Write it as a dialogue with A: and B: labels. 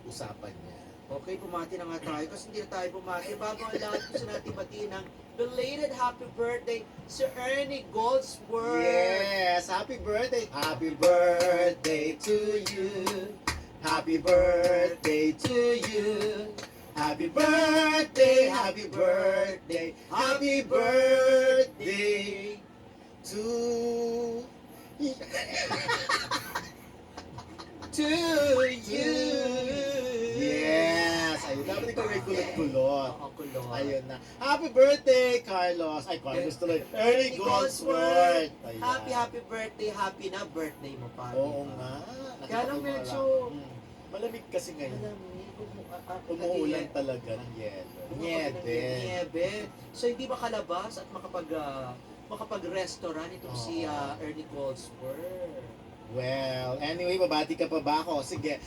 A: usapan niya.
B: Okay, bumati na nga tayo kasi hindi na tayo bumati. Bago ang lahat, gusto natin batiin ng belated happy birthday si Ernie Goldsworth.
A: Yes! Happy birthday! Happy birthday to you! Happy birthday to you! Happy birthday! Happy birthday! Happy birthday to
B: To you.
A: Yes! Ayun, dapat ikaw may kulot-kulot.
B: Oo, kulot.
A: Ayun na. Happy birthday, Carlos! Ay, Carlos tuloy. Ernie Goldsworth! Ayan.
B: Happy birthday. Happy na birthday mo pa.
A: Oo
B: diba?
A: nga.
B: Kaya lang
A: Nakita ko
B: medyo-
A: lang. Malamig kasi ngayon.
B: Alam mo,
A: Umuulan talaga ng yelo. Niebe.
B: Niebe. So hindi makalabas at makapag-restaurant itong si
A: Oo.
B: Ernie Goldsworth.
A: Well, anyway, babati ka pa ba ako? Sige.